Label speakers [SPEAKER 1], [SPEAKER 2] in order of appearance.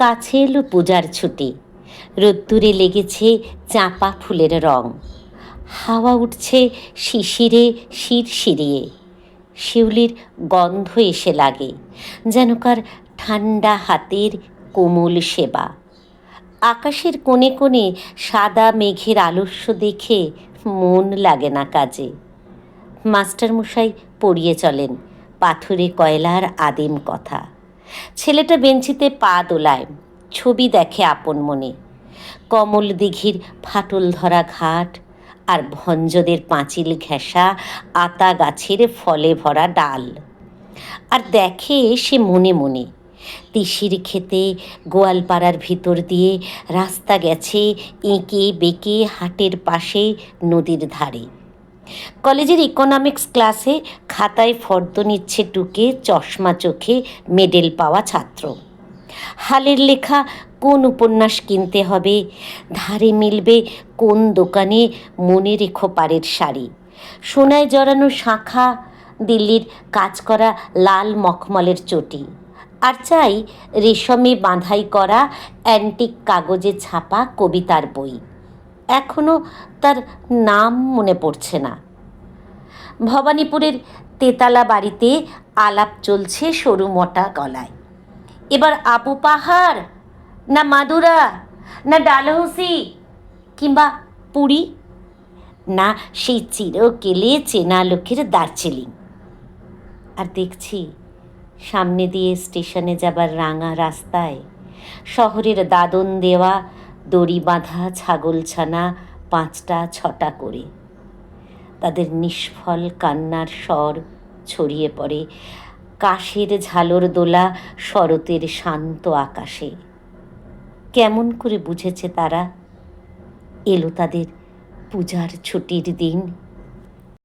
[SPEAKER 1] কাছে এলো পূজার ছুটি, রোদ্দুরে লেগেছে চাঁপা ফুলের রং, হাওয়া উঠছে শিশিরে শিরশিরিয়ে, শিউলির গন্ধ এসে লাগে যেন কার ঠান্ডা হাতের কোমল সেবা। আকাশের কোণে কোণে সাদা মেঘের আলস্য দেখে মন লাগে না কাজে। মাস্টারমশাই পড়িয়ে চলেন পাথুরে কয়লার আদিম কথা। ছেলেটা বেঞ্চিতে পা দোলায়, ছবি দেখে আপন মনে। কমল দিঘির ফাটল ধরা ঘাট আর ভঞ্জদের পাঁচিল ঘেঁষা আতা গাছের ফলে ভরা ডাল। আর দেখে সে মনে মনে তিসির খেতে গোয়ালপাড়ার ভিতর দিয়ে রাস্তা গেছে এঁকে বেঁকে হাটের পাশে নদীর ধারে। কলেজের ইকোনমিক্স ক্লাসে খাতায় ফর্দ নিচ্ছে টুকে চশমা চোখে মেডেল পাওয়া ছাত্র। হালের লেখা কোন উপন্যাস কিনতে হবে, ধারে মিলবে কোন দোকানে মনে রেখো পাড়ের শাড়ি, সোনায় জড়ানো শাঁখা, দিল্লির কাজ করা লাল মখমলের চটি, আর চাই রেশমে বাঁধাই করা অ্যান্টিক কাগজে ছাপা কবিতার বই। এখনও তার নাম মনে পড়ছে না। ভবানীপুরের তেতালা বাড়িতে আলাপ চলছে সরু মোটা গলায়। এবার আবু পাহাড় না মাদুরা না ডালহৌসি কিংবা পুরী, না সেই চিরকেলে চেনা লোকের দার্জিলিং। আর দেখছি সামনে দিয়ে স্টেশনে যাবার রাঙা রাস্তায় শহরের দাদন দেওয়া দড়ি বাঁধা ছাগলছানা 5টা 6টা করে। তাদের নিষ্ফল কান্নার স্বর ছড়িয়ে পড়ে কাশের ঝালর দোলা শরতের শান্ত আকাশে। কেমন করে বুঝেছে তারা এলো তাদের পূজার ছুটির দিন।